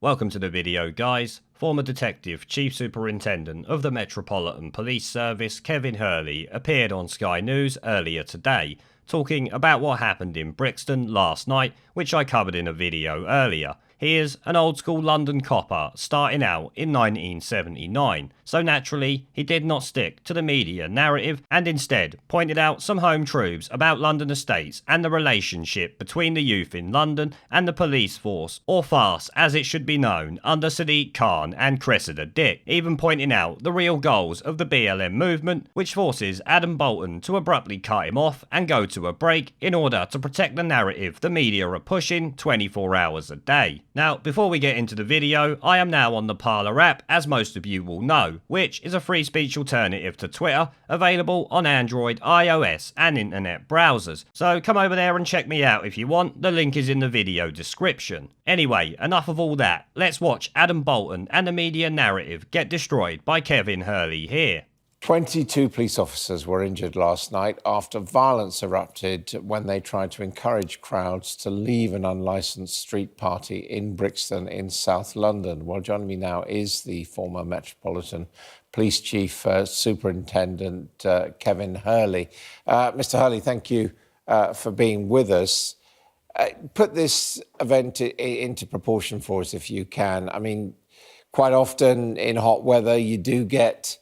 Welcome to the video, guys. Former Detective Chief Superintendent of the Metropolitan Police Service, Kevin Hurley, appeared on Sky News earlier today, talking about what happened in Brixton last night, which I covered in a video earlier. He is an old school London copper starting out in 1979, so naturally he did not stick to the media narrative and instead pointed out some home truths about London estates and the relationship between the youth in London and the police force, or farce as it should be known, under Sadiq Khan and Cressida Dick, even pointing out the real goals of the BLM movement, which forces Adam Boulton to abruptly cut him off and go to a break in order to protect the narrative the media are pushing 24 hours a day. Now, before we get into the video, I am now on the Parler app, as most of you will know, which is a free speech alternative to Twitter, available on Android, iOS and internet browsers. So come over there and check me out if you want, the link is in the video description. Anyway, enough of all that, let's watch Adam Boulton and the media narrative get destroyed by Kevin Hurley here. 22 police officers were injured last night after violence erupted when they tried to encourage crowds to leave an unlicensed street party in Brixton in South London. Well, joining me now is the former Metropolitan Police Chief Superintendent Kevin Hurley. Mr. Hurley, thank you for being with us. Put this event into proportion for us if you can. I mean, quite often in hot weather you do get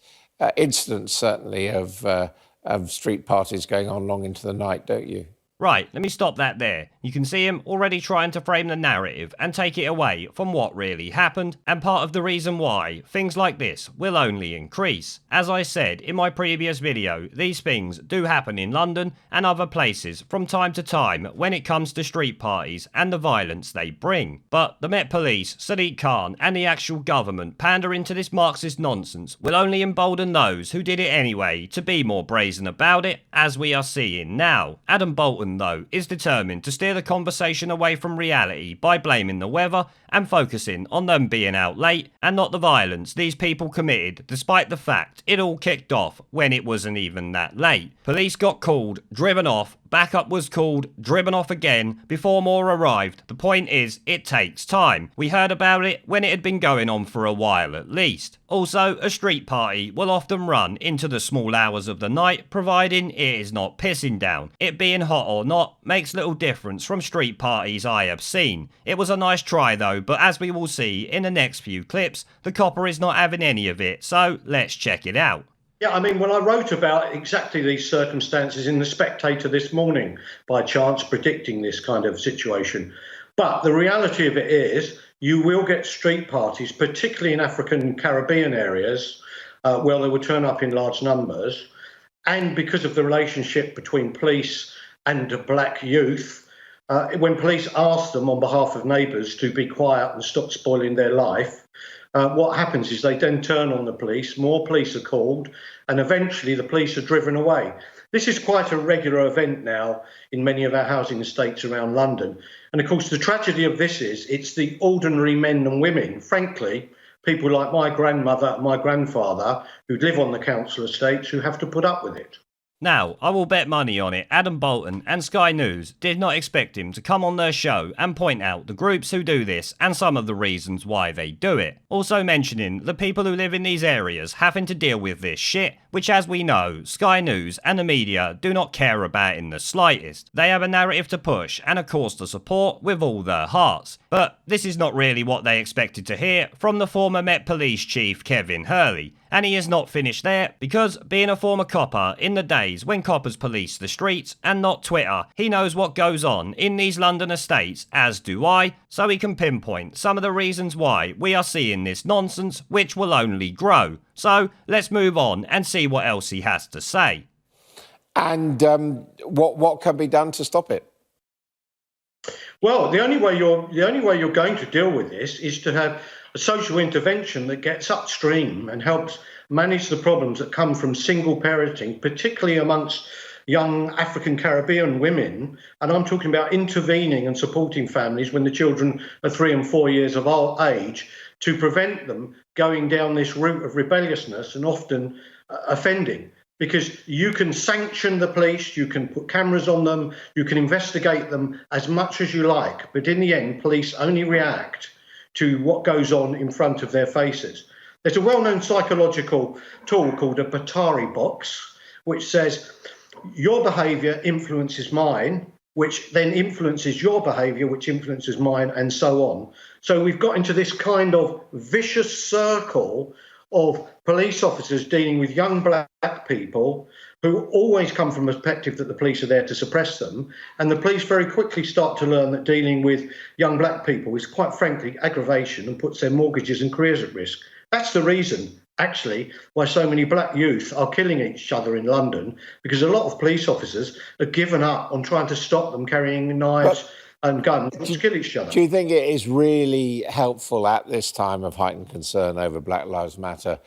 incidents, certainly, of street parties going on long into the night, don't you? Right, let me stop that there. You can see him already trying to frame the narrative and take it away from what really happened, and part of the reason why things like this will only increase. As I said in my previous video, these things do happen in London and other places from time to time when it comes to street parties and the violence they bring. But the Met Police, Sadiq Khan and the actual government pandering to this Marxist nonsense will only embolden those who did it anyway to be more brazen about it, as we are seeing now. Adam Boulton, though, is determined to steer the conversation away from reality by blaming the weather and focusing on them being out late and not the violence these people committed, despite the fact it all kicked off when it wasn't even that late. Police got called, driven off, backup was called, driven off again before more arrived. The point is, it takes time. We heard about it when it had been going on for a while at least. Also, a street party will often run into the small hours of the night, providing it is not pissing down. It being hot or not makes little difference from street parties I have seen. It was a nice try though, but as we will see in the next few clips, the copper is not having any of it, so let's check it out. Yeah, I mean, when I wrote about exactly these circumstances in The Spectator this morning, by chance predicting this kind of situation. But the reality of it is you will get street parties, particularly in African and Caribbean areas, where they will turn up in large numbers. And because of the relationship between police and black youth, when police ask them on behalf of neighbours to be quiet and stop spoiling their life, what happens is they then turn on the police, more police are called, and eventually the police are driven away. This is quite a regular event now in many of our housing estates around London. And of course, the tragedy of this is it's the ordinary men and women, frankly, people like my grandmother and my grandfather who live on the council estates who have to put up with it. Now, I will bet money on it, Adam Boulton and Sky News did not expect him to come on their show and point out the groups who do this and some of the reasons why they do it. Also mentioning the people who live in these areas having to deal with this shit, which as we know, Sky News and the media do not care about in the slightest. They have a narrative to push and a cause to support with all their hearts. But this is not really what they expected to hear from the former Met Police Chief Kevin Hurley. And he is not finished there, because being a former copper in the days when coppers police the streets and not Twitter, he knows what goes on in these London estates, as do I, so he can pinpoint some of the reasons why we are seeing this nonsense, which will only grow. So let's move on and see what else he has to say. And what can be done to stop it? Well, the only way you're going to deal with this is to have a social intervention that gets upstream and helps manage the problems that come from single parenting, particularly amongst young African Caribbean women. And I'm talking about intervening and supporting families when the children are 3 and 4 years of age to prevent them going down this route of rebelliousness and often offending. Because you can sanction the police, you can put cameras on them, you can investigate them as much as you like. But in the end, police only react to what goes on in front of their faces. There's a well-known psychological tool called a Batari box, which says your behaviour influences mine, which then influences your behaviour, which influences mine, and so on. So we've got into this kind of vicious circle of police officers dealing with young black people who always come from a perspective that the police are there to suppress them. And the police very quickly start to learn that dealing with young black people is quite frankly aggravation and puts their mortgages and careers at risk. That's the reason, actually, why so many black youth are killing each other in London, because a lot of police officers have given up on trying to stop them carrying knives and guns to kill each other. Do you think it is really helpful at this time of heightened concern over Black Lives Matter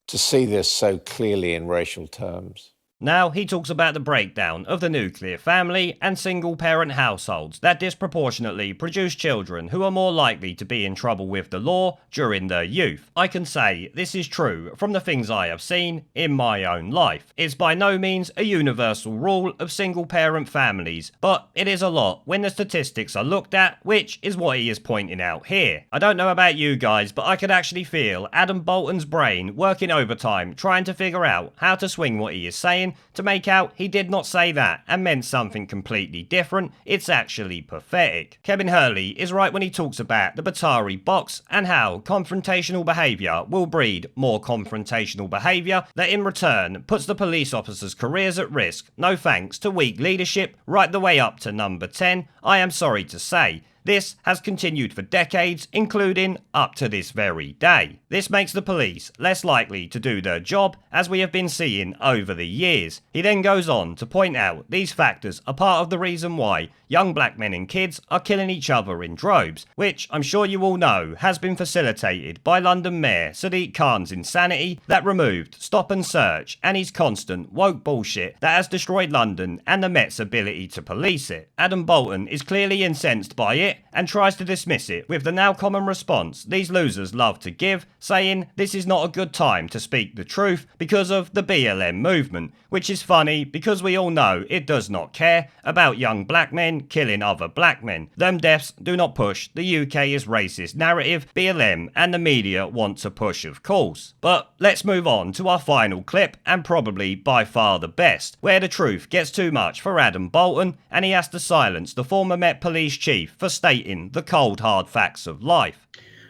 to see this so clearly in racial terms? Now he talks about the breakdown of the nuclear family and single-parent households that disproportionately produce children who are more likely to be in trouble with the law during their youth. I can say this is true from the things I have seen in my own life. It's by no means a universal rule of single-parent families, but it is a lot when the statistics are looked at, which is what he is pointing out here. I don't know about you guys, but I could actually feel Adam Boulton's brain working overtime trying to figure out how to swing what he is saying to make out he did not say that and meant something completely different. It's actually pathetic. Kevin Hurley is right when he talks about the Batari box and how confrontational behaviour will breed more confrontational behaviour that in return puts the police officers' careers at risk. No thanks to weak leadership right the way up to number 10, I am sorry to say. This has continued for decades, including up to this very day. This makes the police less likely to do their job, as we have been seeing over the years. He then goes on to point out these factors are part of the reason why young black men and kids are killing each other in droves, which I'm sure you all know has been facilitated by London Mayor Sadiq Khan's insanity that removed stop and search and his constant woke bullshit that has destroyed London and the Met's ability to police it. Adam Boulton is clearly incensed by it and tries to dismiss it with the now common response these losers love to give, saying this is not a good time to speak the truth because of the BLM movement, which is funny because we all know it does not care about young black men killing other black men. Them deaths do not push the UK's racist narrative BLM and the media want to push, of course. But let's move on to our final clip, and probably by far the best, where the truth gets too much for Adam Boulton and he has to silence the former Met Police Chief for stating the cold hard facts of life.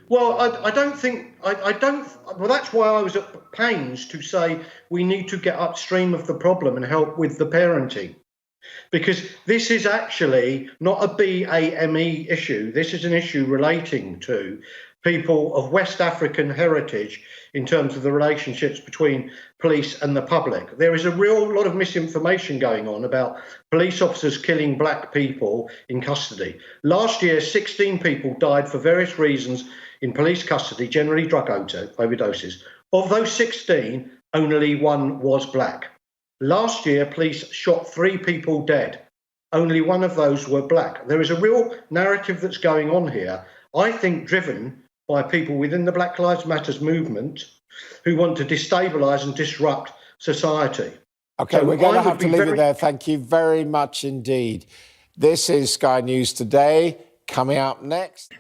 Well, I don't think, well, that's why I was at pains to say we need to get upstream of the problem and help with the parenting. Because this is actually not a BAME issue. This is an issue relating to people of West African heritage in terms of the relationships between police and the public. There is a real lot of misinformation going on about police officers killing black people in custody. Last year, 16 people died for various reasons in police custody, generally drug overdoses. Of those 16, only one was black. Last year, police shot 3 people dead. Only one of those were black. There is a real narrative that's going on here, I think driven by people within the Black Lives Matter movement who want to destabilise and disrupt society. OK, so we're going to have to leave it there. Thank you very much indeed. This is Sky News Today. Coming up next.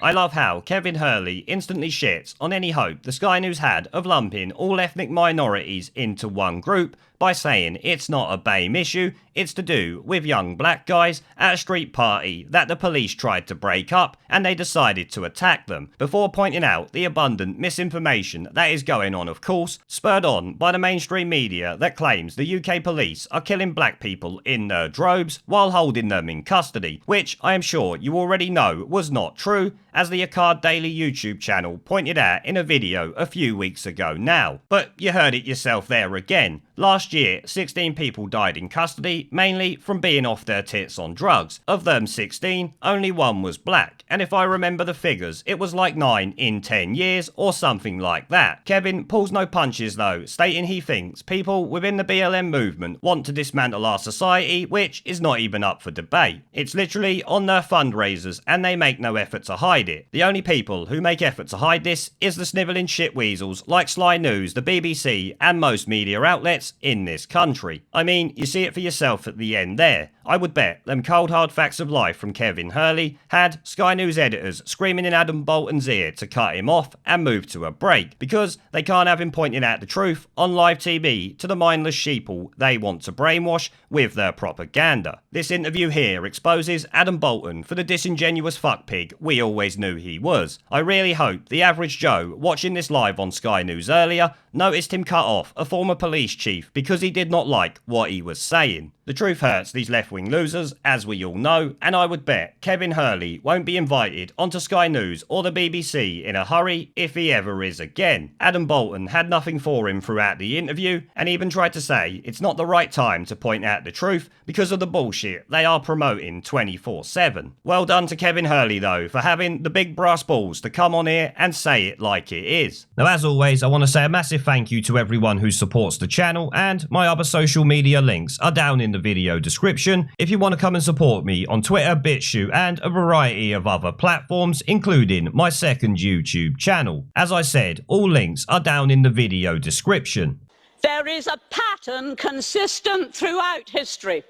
I love how Kevin Hurley instantly shits on any hope the Sky News had of lumping all ethnic minorities into one group by saying it's not a BAME issue, it's to do with young black guys at a street party that the police tried to break up and they decided to attack them, before pointing out the abundant misinformation that is going on, of course, spurred on by the mainstream media that claims the UK police are killing black people in their droves while holding them in custody, which I am sure you already know was not true, as the cked Daily YouTube channel pointed out in a video a few weeks ago now. But you heard it yourself there again. Last year, 16 people died in custody, mainly from being off their tits on drugs. Of them 16, only one was black, and if I remember the figures, it was like 9 in 10 years or something like that. Kevin pulls no punches though, stating he thinks people within the BLM movement want to dismantle our society, which is not even up for debate. It's literally on their fundraisers and they make no effort to hide it. The only people who make effort to hide this is the snivelling shitweasels like Sly News, the BBC and most media outlets in in this country. I mean, you see it for yourself at the end there. I would bet them cold hard facts of life from Kevin Hurley had Sky News editors screaming in Adam Boulton's ear to cut him off and move to a break, because they can't have him pointing out the truth on live TV to the mindless sheeple they want to brainwash with their propaganda. This interview here exposes Adam Boulton for the disingenuous fuckpig we always knew he was. I really hope the average Joe watching this live on Sky News earlier noticed him cut off a former police chief because he did not like what he was saying. The truth hurts these left-wing losers, as we all know, and I would bet Kevin Hurley won't be invited onto Sky News or the BBC in a hurry if he ever is again. Adam Boulton had nothing for him throughout the interview, and even tried to say it's not the right time to point out the truth because of the bullshit they are promoting 24/7. Well done to Kevin Hurley though for having the big brass balls to come on here and say it like it is. Now, as always, I want to say a massive thank you to everyone who supports the channel, and my other social media links are down in the video description if you want to come and support me on Twitter, BitChute, and a variety of other platforms, including my second YouTube channel. As I said, all links are down in the video description. There is a pattern consistent throughout history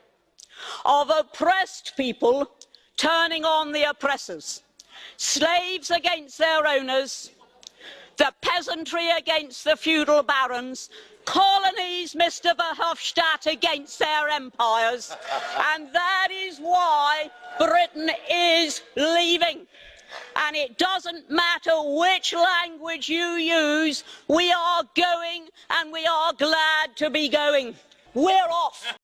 of oppressed people turning on the oppressors, slaves against their owners, the peasantry against the feudal barons, colonies, Mr. Verhofstadt, against their empires. And that is why Britain is leaving. And it doesn't matter which language you use, we are going, and we are glad to be going. We're off.